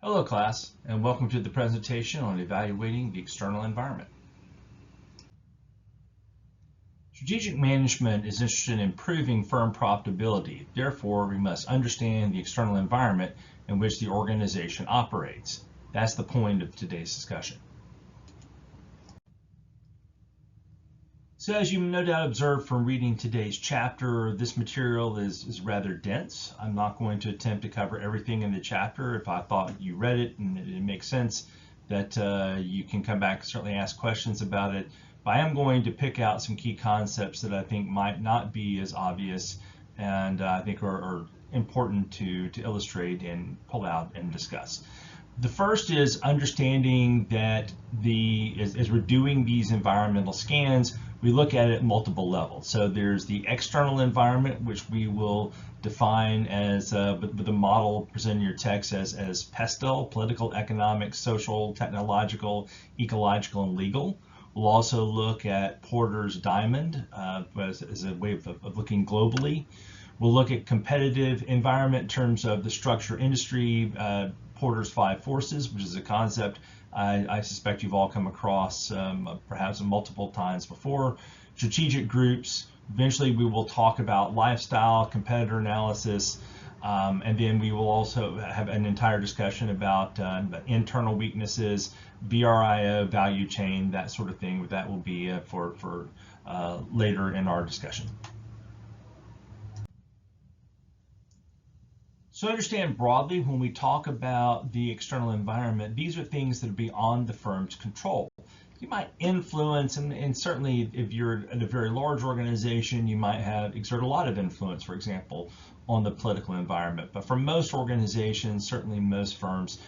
Hello class, and welcome to the presentation on evaluating the external environment. Strategic management is interested in improving firm profitability. Therefore, we must understand the external environment in which the organization operates. That's the point of today's discussion. So as you no doubt observed from reading today's chapter, this material is rather dense. I'm not going to attempt to cover everything in the chapter. If I thought you read it and it makes sense, that you can come back and certainly ask questions about it. But I am going to pick out some key concepts that I think might not be as obvious and I think are important to illustrate and pull out and discuss. The first is understanding that as we're doing these environmental scans, we look at it at multiple levels. So there's the external environment, which we will define as, with the model presented in your text as PESTEL, political, economic, social, technological, ecological, and legal. We'll also look at Porter's diamond as a way of looking globally. We'll look at competitive environment in terms of the structure industry, Porter's 5 forces, which is a concept I suspect you've all come across perhaps multiple times before. Strategic groups. Eventually we will talk about lifestyle, competitor analysis, and then we will also have an entire discussion about internal weaknesses, VRIO, value chain, that sort of thing. That will be for later in our discussion. So understand broadly, when we talk about the external environment, these are things that are beyond the firm's control. You might influence, and certainly if you're in a very large organization, you might exert a lot of influence, for example, on the political environment. But for most organizations, certainly most firms,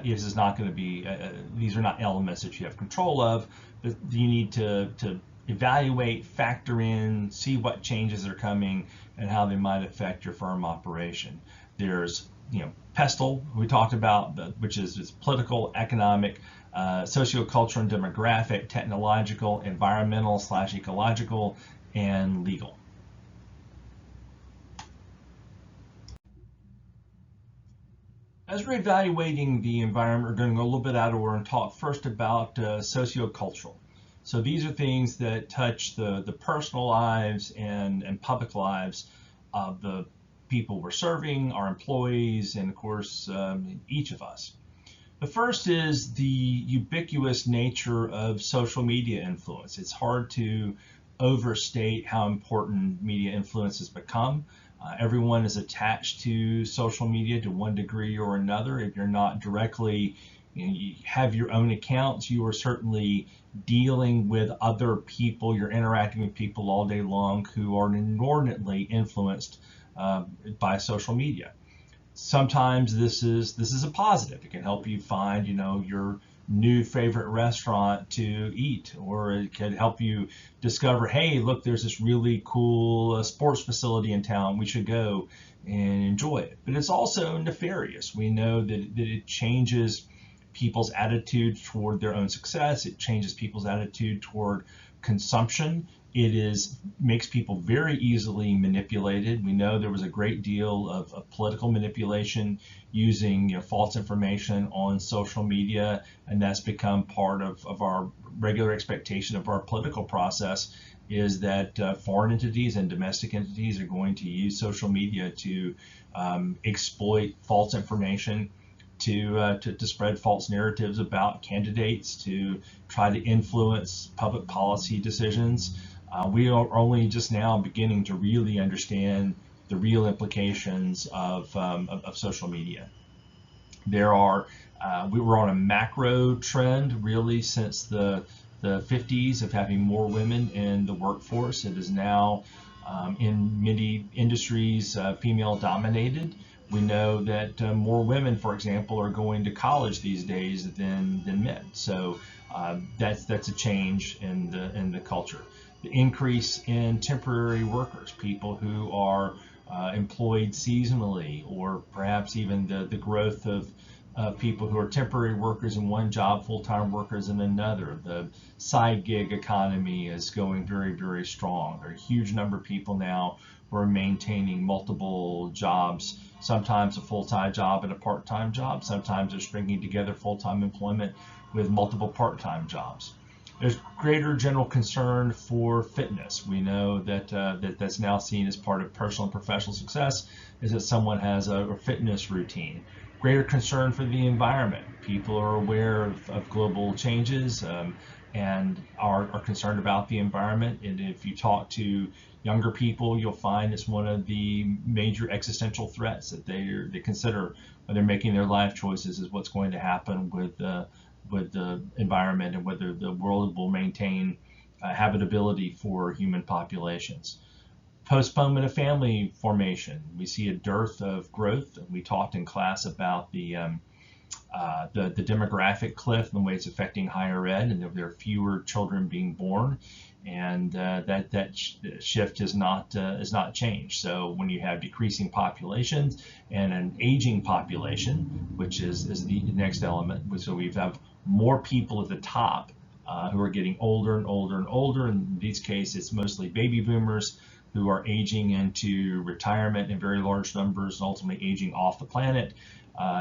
this is not going to be, these are not elements that you have control of, but you need to evaluate, factor in, see what changes are coming and how they might affect your firm operation. There's, PESTEL, we talked about, which is political, economic, sociocultural and demographic, technological, environmental/ecological, and legal. As we're evaluating the environment, we're going to go a little bit out of order and talk first about sociocultural. So these are things that touch the personal lives and public lives of the people we're serving, our employees, and of course, each of us. The first is the ubiquitous nature of social media influence. It's hard to overstate how important media influence has become. Everyone is attached to social media to one degree or another. If you're not directly, you have your own accounts, you are certainly dealing with other people. You're interacting with people all day long who are inordinately influenced by social media. Sometimes this is a positive. It can help you find, your new favorite restaurant to eat, or it can help you discover, hey, look, there's this really cool sports facility in town. We should go and enjoy it. But it's also nefarious. We know that it changes people's attitude toward their own success. It changes people's attitude toward consumption. It makes people very easily manipulated. We know there was a great deal of political manipulation using false information on social media, and that's become part of our regular expectation of our political process, is that foreign entities and domestic entities are going to use social media to exploit false information, to spread false narratives about candidates, to try to influence public policy decisions. We are only just now beginning to really understand the real implications of social media. We were on a macro trend really since the 50s of having more women in the workforce. It is now in many industries female dominated. We know that more women, for example, are going to college these days than men. So that's a change in the culture. The increase in temporary workers, people who are employed seasonally, or perhaps even the growth of people who are temporary workers in one job, full-time workers in another. The side gig economy is going very, very strong. There are a huge number of people now who are maintaining multiple jobs sometimes a full-time job and a part-time job. Sometimes they're stringing together full-time employment with multiple part-time jobs. There's greater general concern for fitness. We know that that's now seen as part of personal and professional success, is that someone has a fitness routine. Greater concern for the environment. People are aware of global changes and are concerned about the environment. And if you talk to younger people, you'll find it's one of the major existential threats that they consider when they're making their life choices, is what's going to happen with the environment and whether the world will maintain habitability for human populations. Postponement of family formation. We see a dearth of growth. We talked in class about the demographic cliff and the way it's affecting higher ed, and there are fewer children being born, and that shift has not changed. So when you have decreasing populations and an aging population, which is the next element, so we have more people at the top who are getting older and older and older. In these cases, it's mostly baby boomers who are aging into retirement in very large numbers and ultimately aging off the planet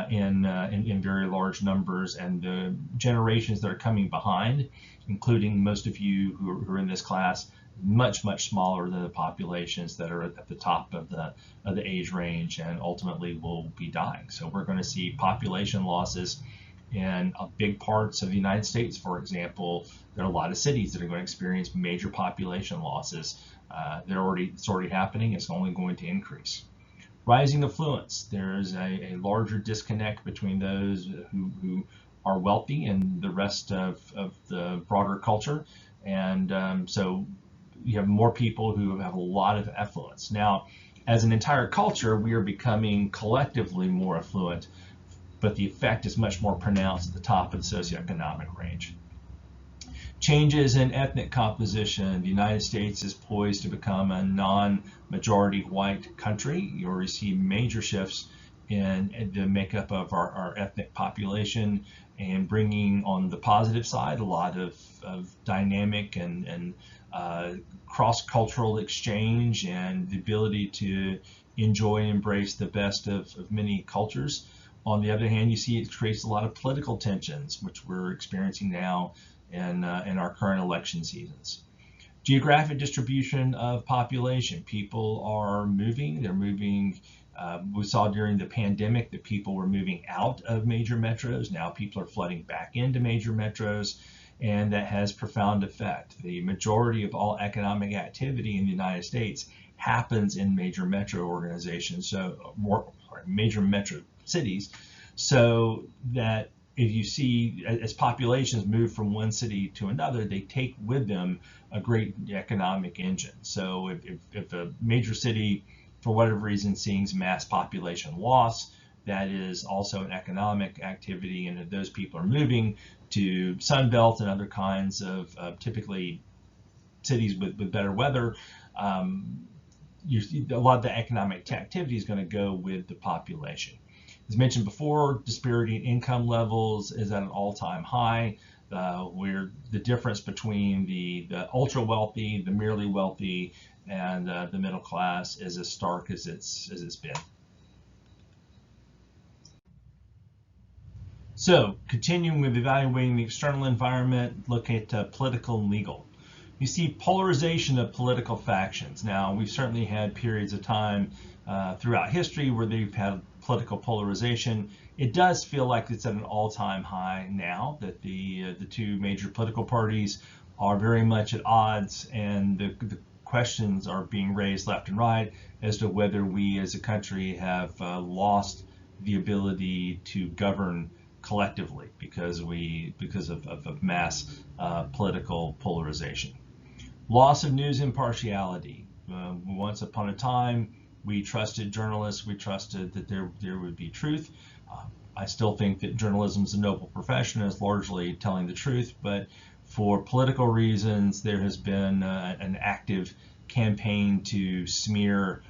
in very large numbers. And the generations that are coming behind, including most of you who are in this class, much smaller than the populations that are at the top of the age range and ultimately will be dying. So we're going to see population losses in big parts of the United States. For example, there are a lot of cities that are going to experience major population losses. It's already happening. It's only going to increase. Rising affluence. There's a larger disconnect between those who are wealthy and the rest of the broader culture. And so you have more people who have a lot of affluence. Now, as an entire culture, we are becoming collectively more affluent, but the effect is much more pronounced at the top of the socioeconomic range. Changes in ethnic composition. The United States is poised to become a non-majority white country. You'll see major shifts in the makeup of our ethnic population, and bringing on the positive side a lot of dynamic and cross-cultural exchange and the ability to enjoy and embrace the best of many cultures. On the other hand, you see it creates a lot of political tensions, which we're experiencing now in our current election seasons. Geographic distribution of population. People are moving. They're moving. We saw during the pandemic that people were moving out of major metros. Now people are flooding back into major metros, and that has profound effect. The majority of all economic activity in the United States happens in major metro organizations, so major metro cities, so that if you see, as populations move from one city to another, they take with them a great economic engine. So if a major city, for whatever reason, sees mass population loss, that is also an economic activity. And if those people are moving to Sunbelt and other kinds of typically cities with better weather, you see a lot of the economic activity is going to go with the population. As mentioned before, disparity in income levels is at an all-time high, where the difference between the ultra wealthy, the merely wealthy, and the middle class is as stark as it's been. So, continuing with evaluating the external environment, look at political and legal. You see polarization of political factions. Now, we've certainly had periods of time throughout history where they've had political polarization. It does feel like it's at an all-time high now, that the two major political parties are very much at odds, and the questions are being raised left and right as to whether we as a country have lost the ability to govern collectively because of mass political polarization. Loss of news impartiality. Once upon a time, we trusted journalists. We trusted that there would be truth. I still think that journalism is a noble profession, is largely telling the truth, but for political reasons, there has been an active campaign to smear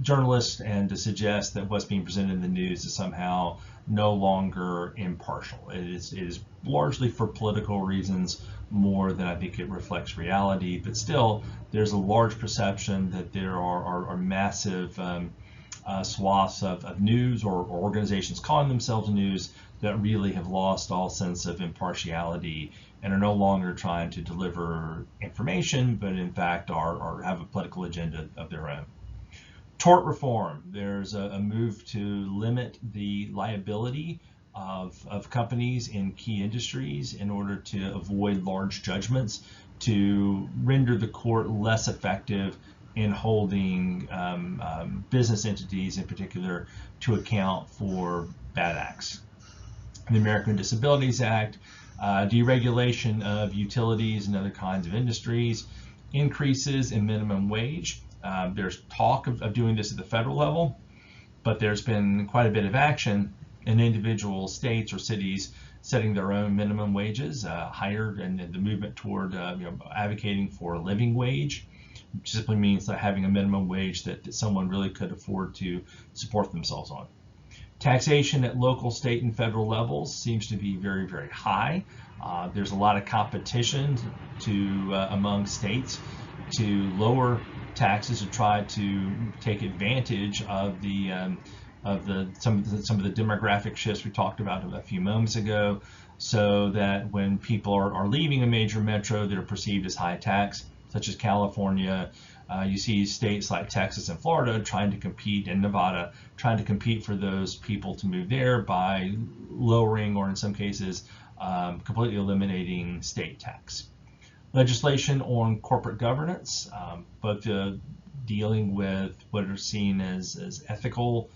journalists and to suggest that what's being presented in the news is somehow no longer impartial. It is largely for political reasons more than I think it reflects reality, but still there's a large perception that there are massive swaths of news or organizations calling themselves news that really have lost all sense of impartiality and are no longer trying to deliver information, but in fact are have a political agenda of their own. Tort reform. There's a move to limit the liability of companies in key industries in order to avoid large judgments, to render the court less effective in holding business entities in particular to account for bad acts. The American Disabilities Act, deregulation of utilities and other kinds of industries, increases in minimum wage. There's talk of doing this at the federal level, but there's been quite a bit of action in individual states or cities setting their own minimum wages higher, and the movement toward advocating for a living wage, which simply means that having a minimum wage that someone really could afford to support themselves on. Taxation at local, state, and federal levels seems to be very, very high. There's a lot of competition among states to lower taxes to try to take advantage of some of the demographic shifts we talked about a few moments ago, so that when people are leaving a major metro, they're perceived as high tax, such as California. You see states like Texas and Florida trying to compete, and Nevada trying to compete for those people to move there by lowering, or in some cases, completely eliminating state tax. Legislation on corporate governance, both dealing with what are seen as ethical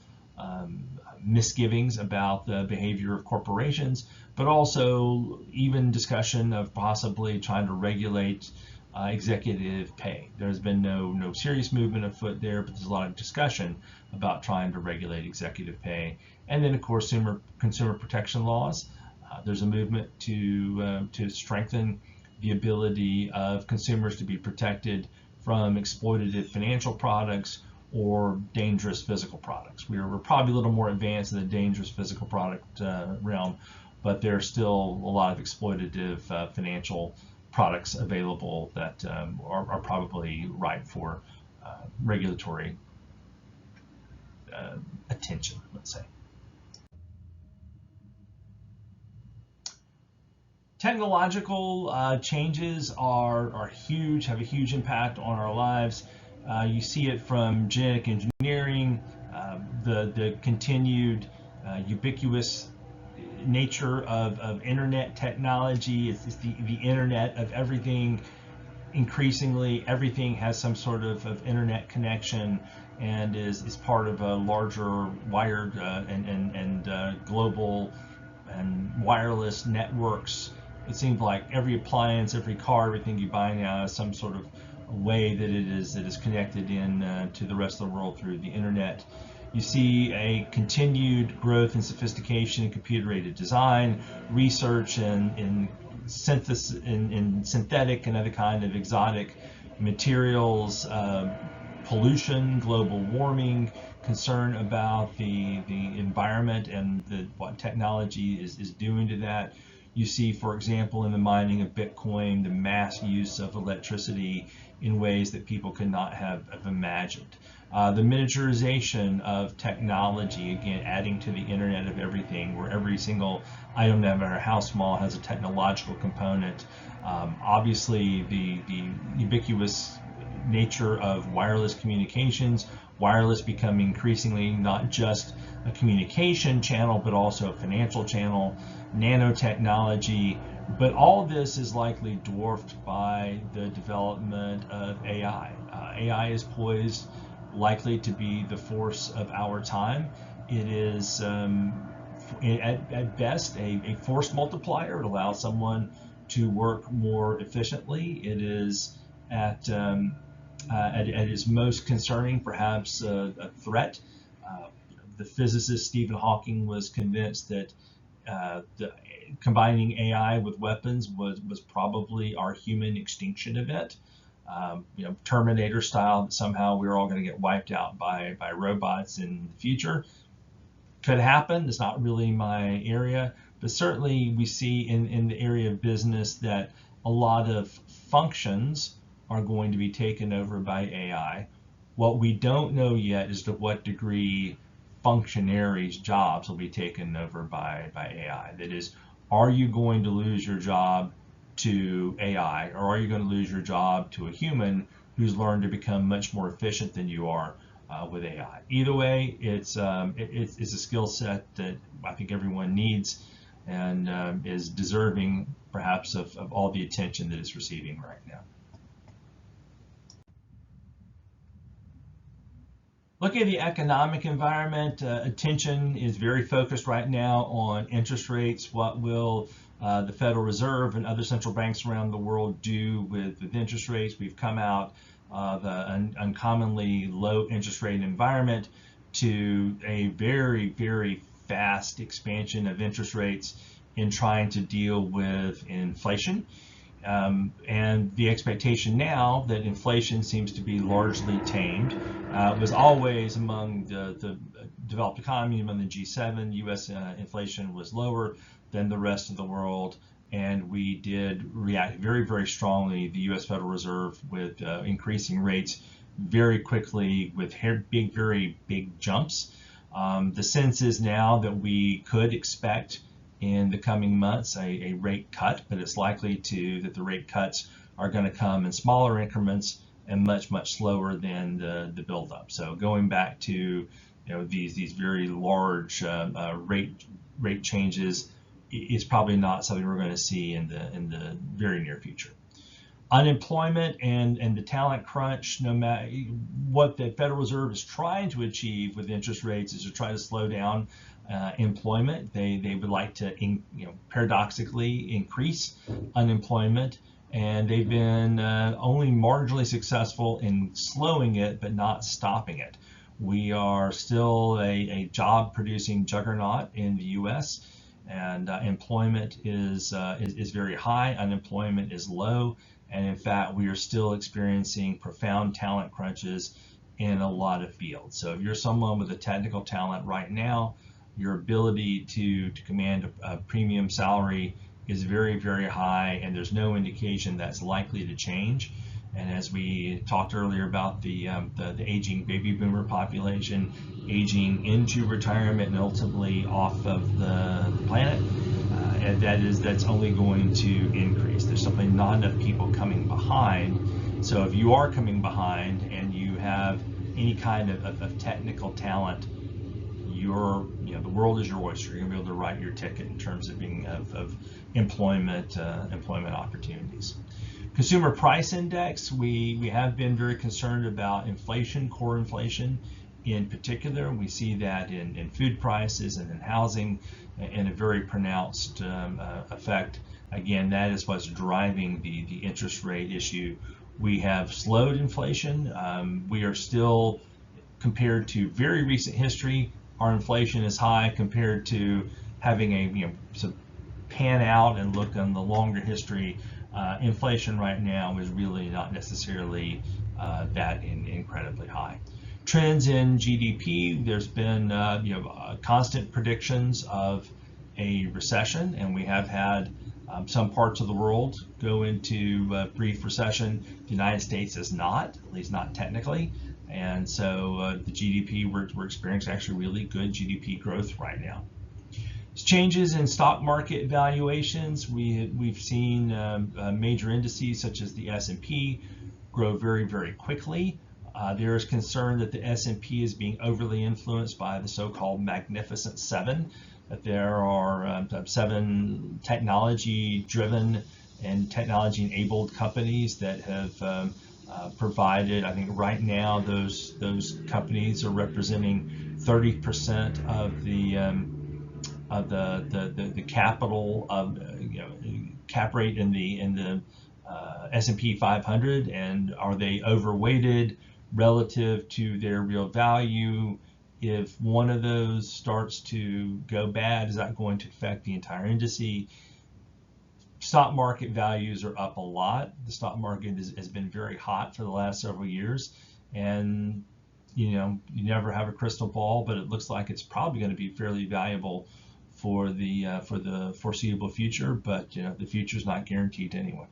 misgivings about the behavior of corporations, but also even discussion of possibly trying to regulate executive pay. There's been no serious movement afoot there, but there's a lot of discussion about trying to regulate executive pay. And then, of course, consumer protection laws. There's a movement to strengthen the ability of consumers to be protected from exploitative financial products or dangerous physical products. We're probably a little more advanced in the dangerous physical product realm, but there's still a lot of exploitative financial products available that are probably ripe for regulatory attention, let's say. Technological changes are huge, have a huge impact on our lives. You see it from genetic engineering, the continued ubiquitous nature of internet technology. It's the internet of everything. Increasingly, everything has some sort of internet connection and is part of a larger wired and global and wireless networks. It seems like every appliance, every car, everything you buy now has some sort of way that it is connected in to the rest of the world through the internet. You see a continued growth in sophistication in computer-aided design, research in synthesis, in synthetic and other kind of exotic materials, pollution, global warming, concern about the environment and what technology is doing to that. You see, for example, in the mining of Bitcoin, the mass use of electricity in ways that people could not have imagined. The miniaturization of technology, again, adding to the Internet of Everything, where every single item, no matter how small, has a technological component. Obviously, the ubiquitous nature of wireless communications, wireless becoming increasingly not just a communication channel, but also a financial channel, nanotechnology, but all of this is likely dwarfed by the development of AI. AI is poised likely to be the force of our time. It is at best a force multiplier. It allows someone to work more efficiently. It is at its most concerning, perhaps a threat. The physicist Stephen Hawking was convinced that combining AI with weapons was probably our human extinction event. Terminator style, that somehow we're all going to get wiped out by robots in the future. Could happen. It's not really my area, but certainly we see in the area of business that a lot of functions are going to be taken over by AI, What we don't know yet is to what degree functionaries' jobs will be taken over by AI. That is, are you going to lose your job to AI, or are you going to lose your job to a human who's learned to become much more efficient than you are with AI? Either way, it's a skill set that I think everyone needs and is deserving perhaps of all the attention that it's receiving right now. Looking at the economic environment, attention is very focused right now on interest rates. What will the Federal Reserve and other central banks around the world do with interest rates? We've come out of an uncommonly low interest rate environment to a very, very fast expansion of interest rates in trying to deal with inflation. And the expectation now that inflation seems to be largely tamed was always among the developed economy, among the G7. U.S. Inflation was lower than the rest of the world, and we did react very, very strongly, the U.S. Federal Reserve, with increasing rates very quickly with very big jumps. The sense is now that we could expect in the coming months a rate cut, but it's likely that the rate cuts are going to come in smaller increments and much slower than the buildup. So going back to these very large rate changes is probably not something we're going to see in the very near future. Unemployment and the talent crunch, no matter what the Federal Reserve is trying to achieve with interest rates, is to try to slow down employment. They would like to paradoxically increase unemployment, and they've been only marginally successful in slowing it but not stopping it. We are still a job producing juggernaut in the US, and employment is very high, unemployment is low, and in fact we are still experiencing profound talent crunches in a lot of fields. So if you're someone with a technical talent right now, your ability to command a premium salary is very, very high, and there's no indication that's likely to change. And as we talked earlier about the aging baby boomer population aging into retirement and ultimately off of the planet, and that's only going to increase. There's simply not enough people coming behind. So if you are coming behind and you have any kind of technical talent, the world is your oyster. You're gonna be able to write your ticket in terms of employment opportunities. Consumer price index, we have been very concerned about inflation, core inflation in particular. We see that in food prices and in housing in a very pronounced effect. Again, that is what's driving the interest rate issue. We have slowed inflation. We are still, compared to very recent history, our inflation is high compared to having to pan out and look on the longer history. Inflation right now is really not necessarily that incredibly high. Trends in GDP, there's been constant predictions of a recession, and we have had some parts of the world go into brief recession. The United States is not, at least not technically. And so the GDP, we're experiencing actually really good GDP growth right now. Changes in stock market valuations. We've seen major indices such as the S&P grow very, very quickly. There is concern that the S&P is being overly influenced by the so-called Magnificent Seven, that there are 7 technology-driven and technology-enabled companies that have provided. I think right now those companies are representing 30% of the capital cap rate in the S&P 500, and are they overweighted relative to their real value? If one of those starts to go bad, is that going to affect the entire indice? Stock market values are up a lot. The stock market has been very hot for the last several years, and you never have a crystal ball, but it looks like it's probably going to be fairly valuable for the foreseeable future. But the future is not guaranteed anyway.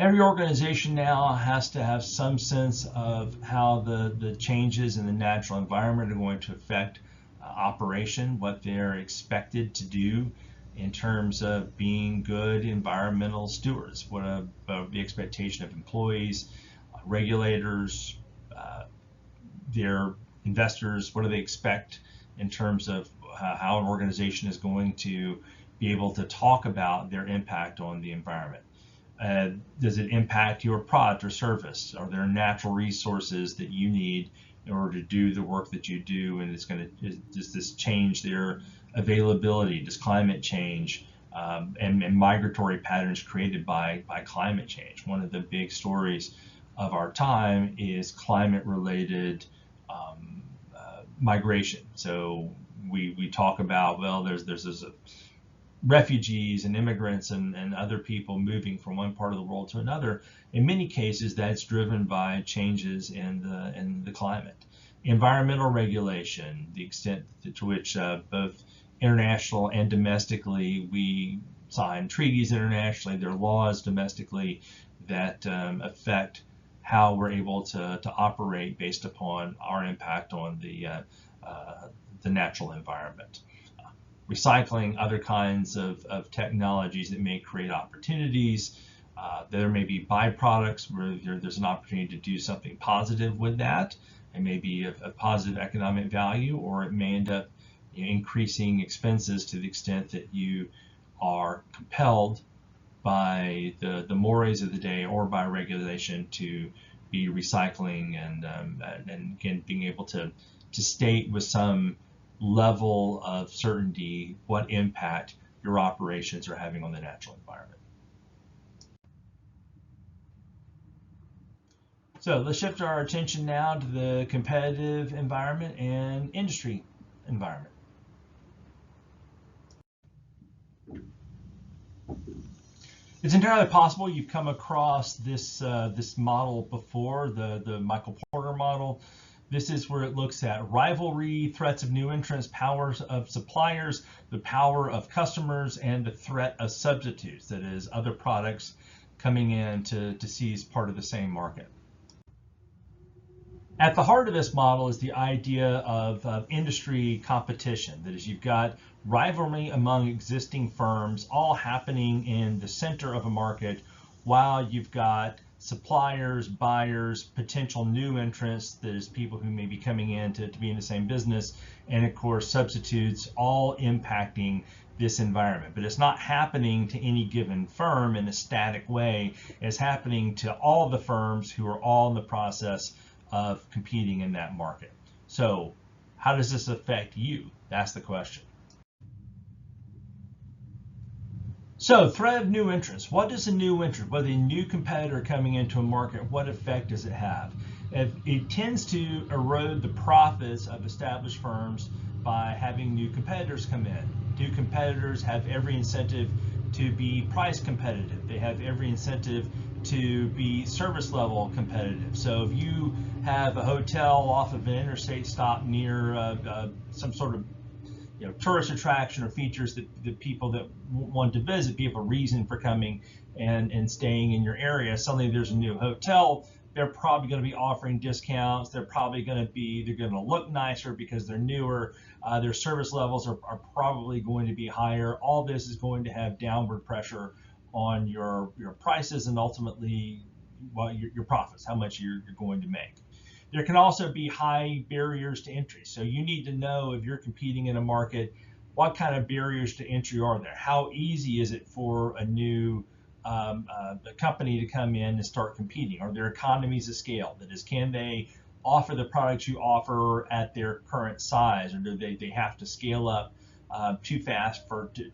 Every organization now has to have some sense of how the changes in the natural environment are going to affect operation, what they're expected to do in terms of being good environmental stewards, what the expectation of employees, regulators, their investors, what do they expect in terms of how an organization is going to be able to talk about their impact on the environment. Does it impact your product or service? Are there natural resources that you need in order to do the work that you do? And does this change their availability? Does climate change and migratory patterns created by climate change? One of the big stories of our time is climate-related migration. So we talk about, well, there's refugees and immigrants and other people moving from one part of the world to another. In many cases, that's driven by changes in the climate. Environmental regulation, the extent to which both international and domestically we sign treaties internationally, there are laws domestically that affect how we're able to operate based upon our impact on the natural environment. Recycling, other kinds of technologies that may create opportunities. There may be byproducts where there's an opportunity to do something positive with that. It may be a positive economic value, or it may end up increasing expenses to the extent that you are compelled by the mores of the day or by regulation to be recycling and again being able to state with some level of certainty what impact your operations are having on the natural environment. So let's shift our attention now to the competitive environment and industry environment. It's entirely possible you've come across this model before, the Michael Porter model. This is where it looks at rivalry, threats of new entrants, powers of suppliers, the power of customers, and the threat of substitutes, that is, other products coming in to seize part of the same market. At the heart of this model is the idea of industry competition. That is, you've got rivalry among existing firms all happening in the center of a market, while you've got suppliers, buyers, potential new entrants, that is people who may be coming in to be in the same business, and of course substitutes, all impacting this environment. But it's not happening to any given firm in a static way. It's happening to all the firms who are all in the process of competing in that market. So how does this affect you? That's the question. So, threat of new entrants. What does a new entrant, whether a new competitor coming into a market, what effect does it have? It tends to erode the profits of established firms by having new competitors come in. New competitors have every incentive to be price competitive. They have every incentive to be service level competitive. So if you have a hotel off of an interstate stop near some sort of tourist attraction or features that people that want to visit, be have a reason for coming and staying in your area. Suddenly there's a new hotel, they're probably going to be offering discounts. They're going to look nicer because they're newer. Their service levels are probably going to be higher. All this is going to have downward pressure on your prices and ultimately, well, your profits, how much you're going to make. There can also be high barriers to entry. So you need to know, if you're competing in a market, what kind of barriers to entry are there? How easy is it for a new company to come in and start competing? Are there economies of scale? That is, can they offer the products you offer at their current size, or do they have to scale up too fast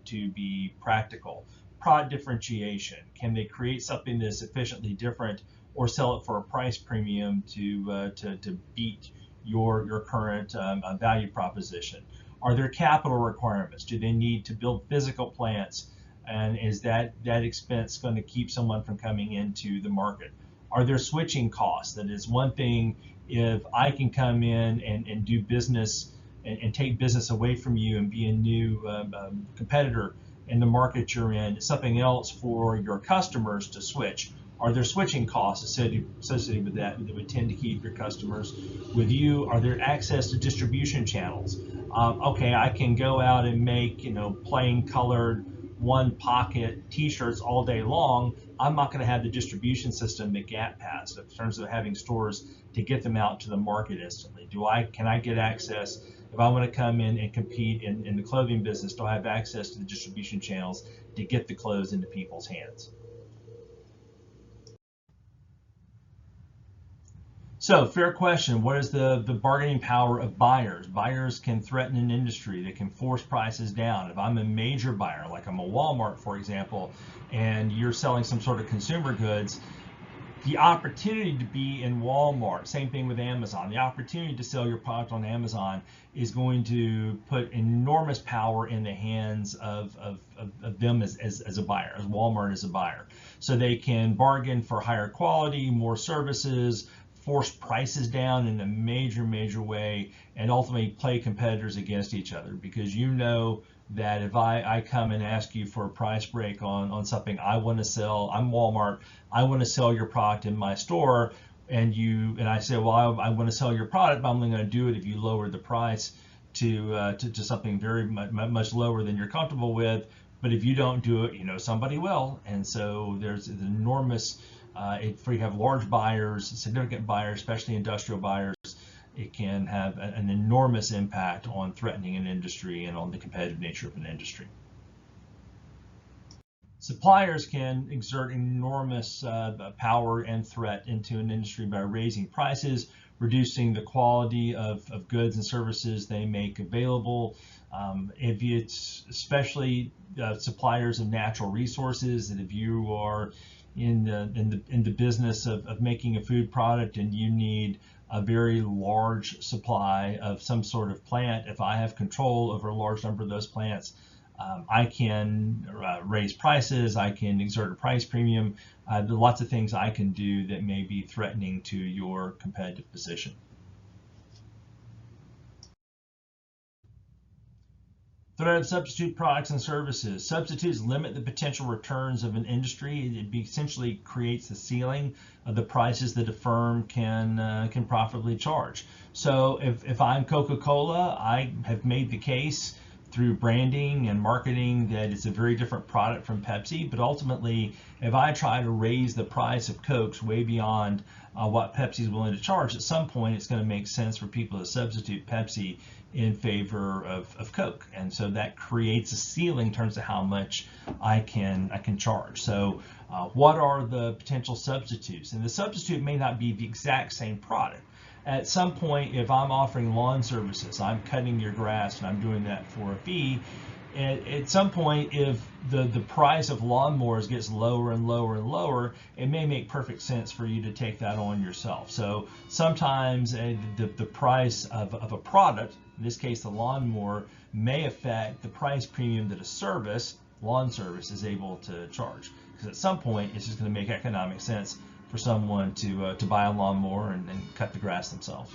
to be practical? Product differentiation. Can they create something that's sufficiently different or sell it for a price premium to beat your current value proposition? Are there capital requirements? Do they need to build physical plants? And is that expense going to keep someone from coming into the market? Are there switching costs? That is, one thing if I can come in and do business and take business away from you and be a new competitor in the market you're in, it's something else for your customers to switch Are there switching costs associated with that would tend to keep your customers with you? Are there access to distribution channels? Okay, I can go out and make, plain colored one pocket t-shirts all day long. I'm not going to have the distribution system that Gap has in terms of having stores to get them out to the market instantly. Can I get access? If I want to come in and compete in the clothing business, do I have access to the distribution channels to get the clothes into people's hands? So, fair question. What is the bargaining power of buyers? Buyers can threaten an industry. They can force prices down. If I'm a major buyer, like I'm a Walmart, for example, and you're selling some sort of consumer goods, the opportunity to be in Walmart, same thing with Amazon, the opportunity to sell your product on Amazon is going to put enormous power in the hands of them as a buyer, as Walmart as a buyer. So they can bargain for higher quality, more services, force prices down in a major way, and ultimately play competitors against each other, because that if I come and ask you for a price break on something I want to sell, I'm Walmart, I want to sell your product in my store, and I say, well, I want to sell your product, but I'm only going to do it if you lower the price to something very much lower than you're comfortable with. But if you don't do it, somebody will. And so there's an enormous, if you have large buyers, significant buyers, especially industrial buyers, it can have an enormous impact on threatening an industry and on the competitive nature of an industry. Suppliers can exert enormous power and threat into an industry by raising prices, reducing the quality of goods and services they make available. If it's especially suppliers of natural resources, and if you are in the business of making a food product and you need a very large supply of some sort of plant, if I have control over a large number of those plants, I can raise prices, I can exert a price premium. There are lots of things I can do that may be threatening to your competitive position. Threat of substitute products and services. Substitutes limit the potential returns of an industry. It essentially creates the ceiling of the prices that a firm can profitably charge. So if I'm Coca-Cola, I have made the case through branding and marketing that it's a very different product from Pepsi, but ultimately, if I try to raise the price of Cokes way beyond what Pepsi is willing to charge, at some point it's going to make sense for people to substitute Pepsi in favor of Coke, and so that creates a ceiling in terms of how much I can charge. So what are the potential substitutes? And the substitute may not be the exact same product. At some point, if I'm offering lawn services, I'm cutting your grass and I'm doing that for a fee, at some point, if the price of lawnmowers gets lower and lower, it may make perfect sense for you to take that on yourself. So sometimes the price of a product, in this case the lawnmower, may affect the price premium that a lawn service is able to charge. Because at some point, it's just going to make economic sense for someone to buy a lawnmower and cut the grass themselves.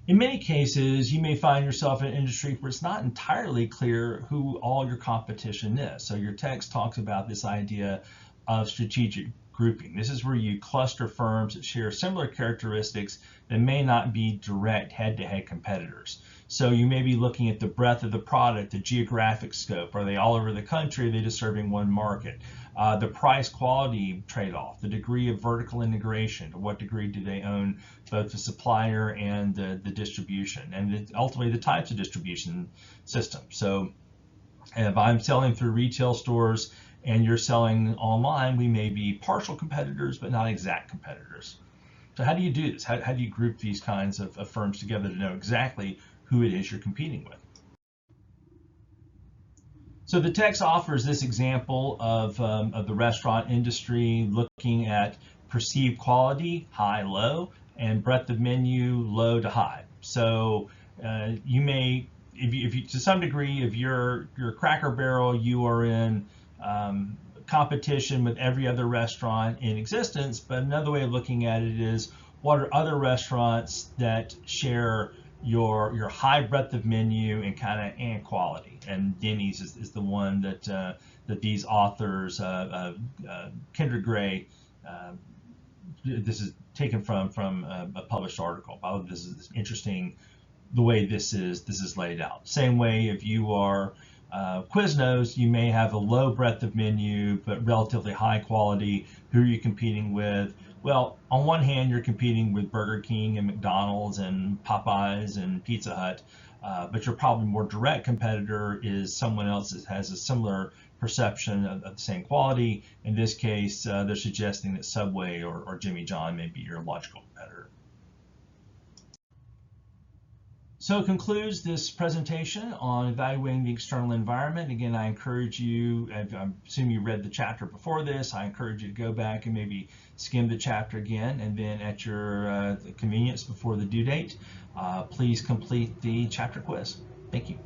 In many cases, you may find yourself in an industry where it's not entirely clear who all your competition is. So your text talks about this idea of strategic grouping. This is where you cluster firms that share similar characteristics that may not be direct head-to-head competitors. So you may be looking at the breadth of the product, the geographic scope. Are they all over the country? Are they just serving one market? The price-quality trade-off, the degree of vertical integration, to what degree do they own both the supplier and the distribution, and ultimately the types of distribution systems. So if I'm selling through retail stores and you're selling online, we may be partial competitors, but not exact competitors. So how do you do this? How do you group these kinds of firms together to know exactly who it is you're competing with? So the text offers this example of the restaurant industry, looking at perceived quality, high, low, and breadth of menu, low to high. So you may, if you to some degree, if you're Cracker Barrel, you are in competition with every other restaurant in existence. But another way of looking at it is, what are other restaurants that share your high breadth of menu and quality? And Denny's is the one that that these authors, Kendra Gray, this is taken from a published article. This is interesting the way this is laid out. Same way, if you are Quiznos, you may have a low breadth of menu, but relatively high quality. Who are you competing with? Well, on one hand, you're competing with Burger King and McDonald's and Popeyes and Pizza Hut, but your probably more direct competitor is someone else that has a similar perception of the same quality. In this case, they're suggesting that Subway or Jimmy John may be your logical competitor. So it concludes this presentation on evaluating the external environment. Again, I encourage you, I assume you read the chapter before this, I encourage you to go back and maybe skim the chapter again, and then at your convenience before the due date, please complete the chapter quiz. Thank you.